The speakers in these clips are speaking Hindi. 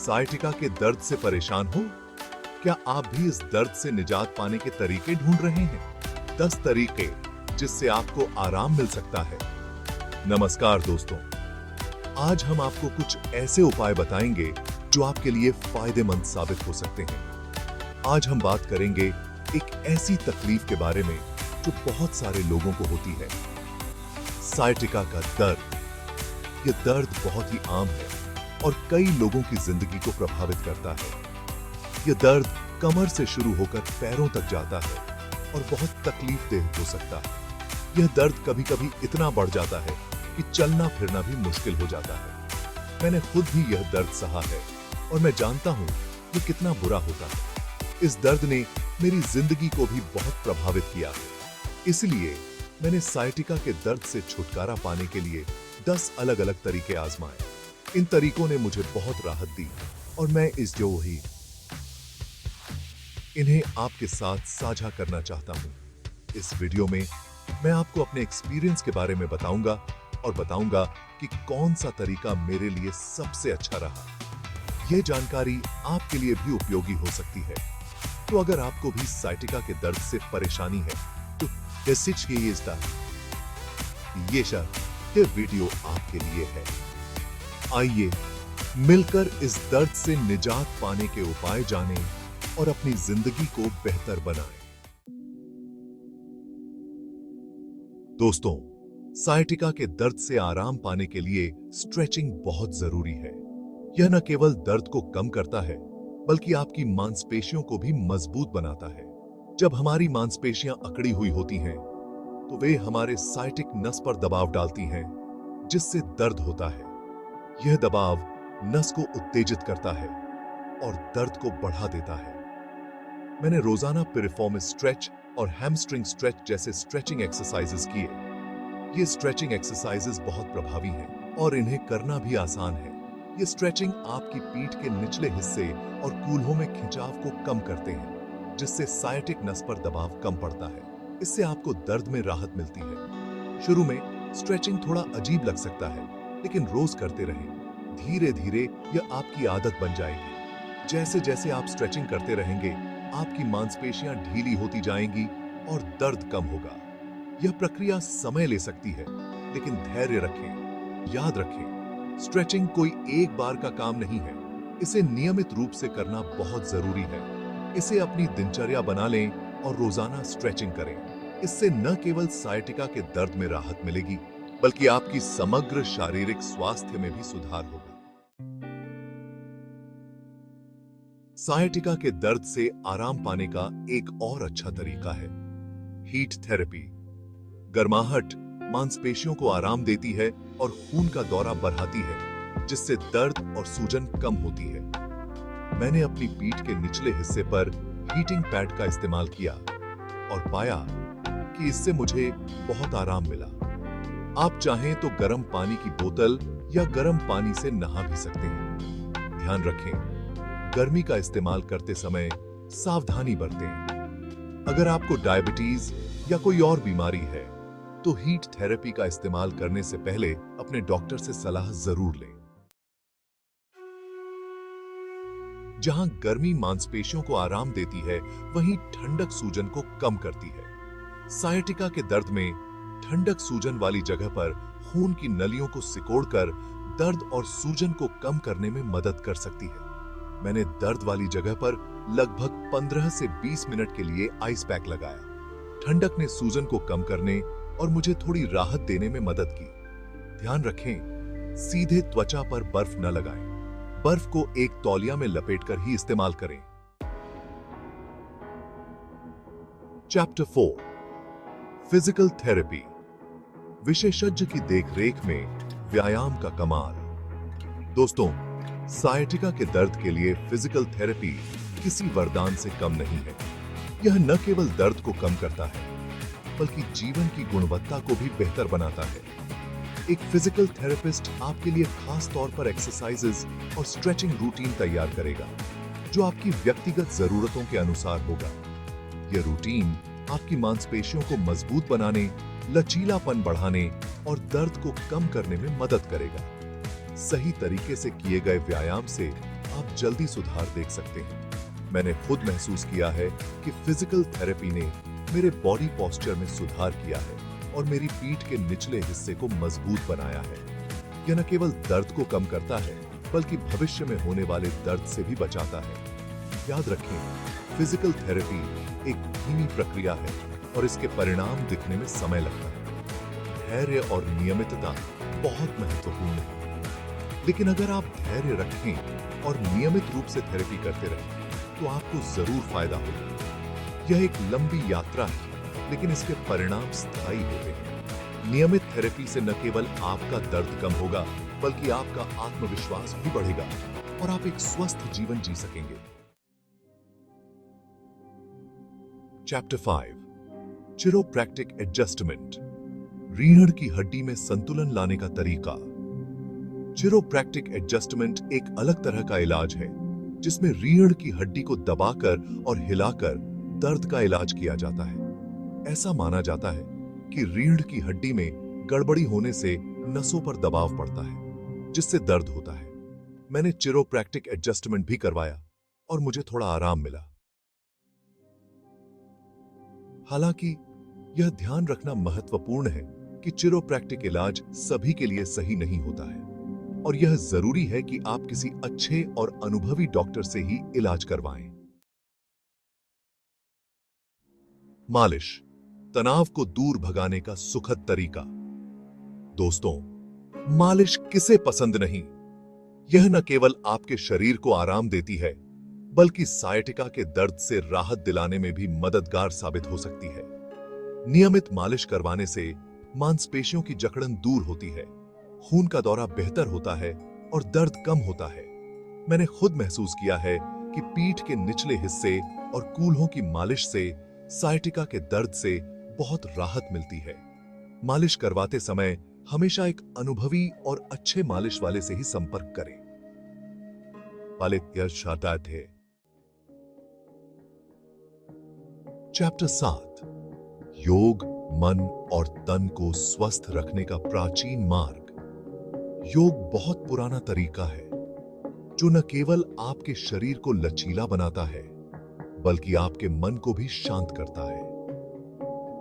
सायटिका के दर्द से परेशान हो? क्या आप भी इस दर्द से निजात पाने के तरीके ढूंढ रहे हैं? 10 तरीके जिससे आपको आराम मिल सकता है। नमस्कार दोस्तों, आज हम आपको कुछ ऐसे उपाय बताएंगे जो आपके लिए फायदेमंद साबित हो सकते हैं। आज हम बात करेंगे एक ऐसी तकलीफ के बारे में जो बहुत सारे लोगों को होती है, सायटिका का दर्द। यह दर्द बहुत ही आम है और कई लोगों की जिंदगी को प्रभावित करता है। यह दर्द कमर से शुरू होकर पैरों तक जाता है और बहुत तकलीफदेह हो सकता है। यह दर्द कभी कभी इतना बढ़ जाता है कि चलना फिरना भी मुश्किल हो जाता है। मैंने खुद भी यह दर्द सहा है और मैं जानता हूं ये कितना बुरा होता है। इस दर्द ने मेरी जिंदगी को भी बहुत प्रभावित किया है। इसलिए मैंने सायटिका के दर्द से छुटकारा पाने के लिए 10 अलग अलग तरीके आजमाए। इन तरीकों ने मुझे बहुत राहत दी और मैं इन्हें आपके साथ साझा करना चाहता हूं। इस वीडियो में मैं आपको अपने एक्सपीरियंस के बारे में बताऊंगा और बताऊंगा कि कौन सा तरीका मेरे लिए सबसे अच्छा रहा। यह जानकारी आपके लिए भी उपयोगी हो सकती है। तो अगर आपको भी सायटिका के दर्द से परेशानी है तो ये वीडियो आपके लिए है। आइए मिलकर इस दर्द से निजात पाने के उपाय जानें और अपनी जिंदगी को बेहतर बनाएं। दोस्तों, सायटिका के दर्द से आराम पाने के लिए स्ट्रेचिंग बहुत जरूरी है। यह न केवल दर्द को कम करता है बल्कि आपकी मांसपेशियों को भी मजबूत बनाता है। जब हमारी मांसपेशियां अकड़ी हुई होती हैं तो वे हमारे सायटिक नस पर दबाव डालती हैं, जिससे दर्द होता है। यह दबाव नस को उत्तेजित करता है और दर्द को बढ़ा देता है। मैंने रोजाना पिरिफॉर्मिस स्ट्रेच और हैमस्ट्रिंग स्ट्रेच जैसे स्ट्रेचिंग एक्सरसाइजेस किए। ये स्ट्रेचिंग एक्सरसाइजेस बहुत प्रभावी हैं और इन्हें करना भी आसान है। ये स्ट्रेचिंग आपकी पीठ के निचले हिस्से और कूल्हों में खिंचाव को कम करते हैं, जिससे सायटिक नस पर दबाव कम पड़ता है। इससे आपको दर्द में राहत मिलती है। शुरू में स्ट्रेचिंग थोड़ा अजीब लग सकता है, लेकिन रोज करते रहें। धीरे धीरे यह आपकी आदत बन जाएगी। जैसे जैसे आप स्ट्रेचिंग करते रहेंगे, आपकी मांसपेशियां ढीली होती जाएंगी और दर्द कम होगा। यह प्रक्रिया समय ले सकती है, लेकिन धैर्य रखें। याद रखें, स्ट्रेचिंग कोई एक बार का काम नहीं है। इसे नियमित रूप से करना बहुत जरूरी है। इसे अपनी दिनचर्या बना लें और रोजाना स्ट्रेचिंग करें। इससे न केवल सायटिका के दर्द में राहत मिलेगी, बल्कि आपकी समग्र शारीरिक स्वास्थ्य में भी सुधार होगा। सायटिका के दर्द से आराम पाने का एक और अच्छा तरीका है हीट थेरेपी। गर्माहट मांसपेशियों को आराम देती है और खून का दौरा बढ़ाती है, जिससे दर्द और सूजन कम होती है। मैंने अपनी पीठ के निचले हिस्से पर हीटिंग पैड का इस्तेमाल किया और पाया कि इससे मुझे बहुत आराम मिला। आप चाहें तो गर्म पानी की बोतल या गर्म पानी से नहा भी सकते हैं। ध्यान रखें, गर्मी का इस्तेमाल करते समय सावधानी बरतें। अगर आपको डायबिटीज या कोई और बीमारी है तो हीट थेरेपी का इस्तेमाल करने से पहले अपने डॉक्टर से सलाह जरूर लें। जहां गर्मी मांसपेशियों को आराम देती है, वहीं ठंडक सूजन को कम करती है। सायटिका के दर्द में ठंडक सूजन वाली जगह पर खून की नलियों को सिकोड़कर दर्द और सूजन को कम करने में मदद कर सकती है। मैंने दर्द वाली जगह पर लगभग 15 से 20 मिनट के लिए आइस पैक लगाया। ठंडक ने सूजन को कम करने और मुझे थोड़ी राहत देने में मदद की। ध्यान रखें, सीधे त्वचा पर बर्फ न लगाएं। बर्फ को एक तौलिया में लपेटकर ही इस्तेमाल करें। Chapter 4 physical therapy. विशेषज्ञ की देखरेख में व्यायाम का कमाल। दोस्तों, सायटिका के दर्द के लिए फिजिकल थेरेपी किसी वरदान से कम नहीं है। यह न केवल दर्द को कम करता है, बल्कि जीवन की गुणवत्ता को भी बेहतर बनाता है। एक फिजिकल थेरेपिस्ट आपके लिए खास तौर पर एक्सरसाइजेस और स्ट्रेचिंग रूटीन तैयार करेगा, जो आपकी व्यक्तिगत जरूरतों के अनुसार होगा। यह रूटीन आपकी मांसपेशियों को मजबूत बनाने, लचीलापन बढ़ाने और दर्द को कम करने में मदद करेगा। सही तरीके से किए गए व्यायाम से आप जल्दी सुधार देख सकते हैं। मैंने खुद महसूस किया है कि फिजिकल थेरेपी ने मेरे बॉडी पोस्चर में सुधार किया है और मेरी पीठ के निचले हिस्से को मजबूत बनाया है। यह न केवल दर्द को कम करता है, बल्कि भविष्य में होने वाले दर्द से भी बचाता है। याद रखें, फिजिकल थेरेपी एक धीमी प्रक्रिया है और इसके परिणाम दिखने में समय लगता है। धैर्य और नियमितता बहुत महत्वपूर्ण है, लेकिन अगर आप धैर्य रखें और नियमित रूप से थेरेपी करते रहें, तो आपको जरूर फायदा होगा। यह एक लंबी यात्रा है, लेकिन इसके परिणाम स्थायी होते हैं। नियमित थेरेपी से न केवल आपका दर्द कम होगा, बल्कि आपका आत्मविश्वास भी बढ़ेगा और आप एक स्वस्थ जीवन जी सकेंगे। चैप्टर 5, चिरोप्रैक्टिक एडजस्टमेंट, रीढ़ की हड्डी में संतुलन लाने का तरीका। चिरोप्रैक्टिक एडजस्टमेंट एक अलग तरह का इलाज है जिसमें रीढ़ की हड्डी को दबाकर और हिलाकर दर्द का इलाज किया जाता है। ऐसा माना जाता है कि रीढ़ की हड्डी में गड़बड़ी होने से नसों पर दबाव पड़ता है, जिससे दर्द होता है। मैंने चिरोप्रैक्टिक एडजस्टमेंट भी करवाया और मुझे थोड़ा आराम मिला। हालांकि यह ध्यान रखना महत्वपूर्ण है कि चिरोप्रैक्टिक इलाज सभी के लिए सही नहीं होता है और यह जरूरी है कि आप किसी अच्छे और अनुभवी डॉक्टर से ही इलाज करवाएं। मालिश, तनाव को दूर भगाने का सुखद तरीका। दोस्तों, मालिश किसे पसंद नहीं? यह न केवल आपके शरीर को आराम देती है, बल्कि सायटिका के दर्द से राहत दिलाने में भी मददगार साबित हो सकती है। नियमित मालिश करवाने से मांसपेशियों की जकड़न दूर होती है, खून का दौरा बेहतर होता है और दर्द कम होता है। मैंने खुद महसूस किया है कि पीठ के निचले हिस्से और कूल्हों की मालिश से सायटिका के दर्द से बहुत राहत मिलती है। मालिश करवाते समय हमेशा एक अनुभवी और अच्छे मालिश वाले से ही संपर्क करें। थे चैप्टर 7, योग, मन और तन को स्वस्थ रखने का प्राचीन मार्ग। योग बहुत पुराना तरीका है जो न केवल आपके शरीर को लचीला बनाता है, बल्कि आपके मन को भी शांत करता है।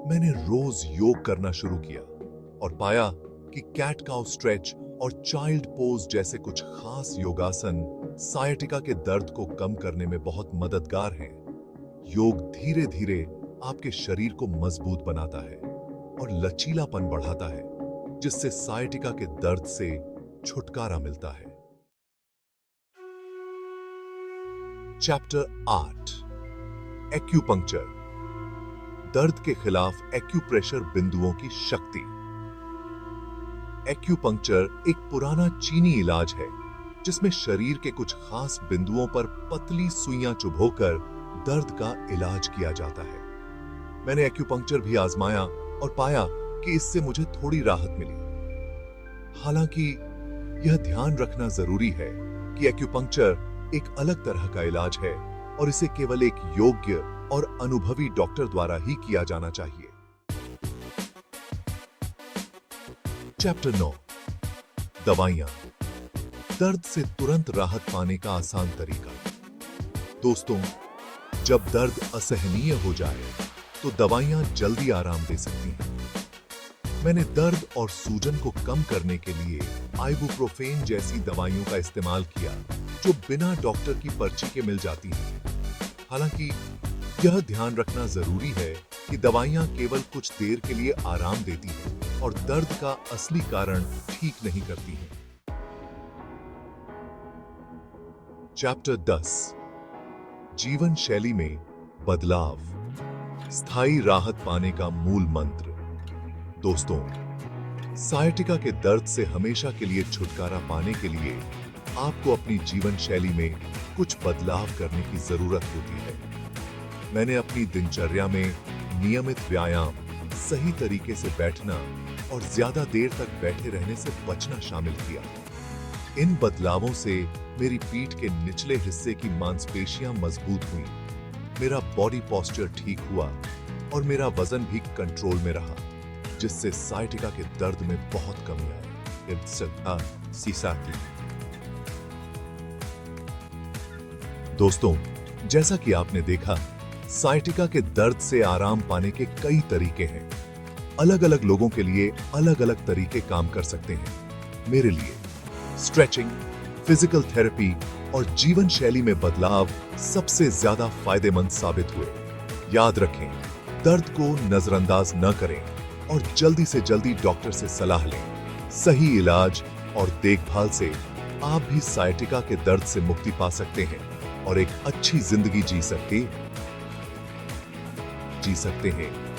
मैंने रोज योग करना शुरू किया और पाया कि कैट काउ स्ट्रेच और चाइल्ड पोज जैसे कुछ खास योगासन सायटिका के दर्द को कम करने में बहुत मददगार हैं। योग धीरे धीरे आपके शरीर को मजबूत बनाता है और लचीलापन बढ़ाता है, जिससे सायटिका के दर्द से छुटकारा मिलता है। चैप्टर 8, एक्यूपंक्चर, दर्द के खिलाफ एक्यूप्रेशर बिंदुओं की शक्ति। एक्यूपंक्चर एक पुराना चीनी इलाज है जिसमें शरीर के कुछ खास बिंदुओं पर पतली सुइयां चुभोकर दर्द का इलाज किया जाता है। मैंने एक्यूपंक्चर भी आजमाया और पाया कि इससे मुझे थोड़ी राहत मिली। हालांकि यह ध्यान रखना जरूरी है कि एक्यूपंक्चर एक अलग तरह का इलाज है और इसे केवल एक योग्य और अनुभवी डॉक्टर द्वारा ही किया जाना चाहिए। चैप्टर 9, दवाइयां, दर्द से तुरंत राहत पाने का आसान तरीका। दोस्तों, जब दर्द असहनीय हो जाए तो दवाइयां जल्दी आराम दे सकती हैं। मैंने दर्द और सूजन को कम करने के लिए आइबुप्रोफेन जैसी दवाइयों का इस्तेमाल किया जो बिना डॉक्टर की पर्ची के मिल जाती हैं। हालांकि यह ध्यान रखना जरूरी है कि दवाइयां केवल कुछ देर के लिए आराम देती हैं और दर्द का असली कारण ठीक नहीं करती हैं। चैप्टर 10, जीवन शैली में बदलाव, स्थायी राहत पाने का मूल मंत्र। दोस्तों, सायटिका के दर्द से हमेशा के लिए छुटकारा पाने के लिए आपको अपनी जीवन शैली में कुछ बदलाव करने की जरूरत होती है। मैंने अपनी दिनचर्या में नियमित व्यायाम, सही तरीके से बैठना और ज्यादा देर तक बैठे रहने से बचना शामिल किया। इन बदलावों से मेरी पीठ के निचले हिस्से की मांसपेशियां मजबूत हुई, मेरा बॉडी पोस्चर ठीक हुआ और मेरा वजन भी कंट्रोल में रहा, जिससे सायटिका के दर्द में बहुत कमी आई। दोस्तों, जैसा कि आपने देखा, साइटिका के दर्द से आराम पाने के कई तरीके हैं। अलग अलग लोगों के लिए अलग अलग तरीके काम कर सकते हैं। मेरे लिए स्ट्रेचिंग, फिजिकल थेरेपी और जीवन शैली में बदलाव सबसे ज्यादा फायदेमंद साबित हुए। याद रखें, दर्द को नजरअंदाज न करें और जल्दी से जल्दी डॉक्टर से सलाह लें। सही इलाज और देखभाल से आप भी साइटिका के दर्द से मुक्ति पा सकते हैं और एक अच्छी जिंदगी जी सकते हैं।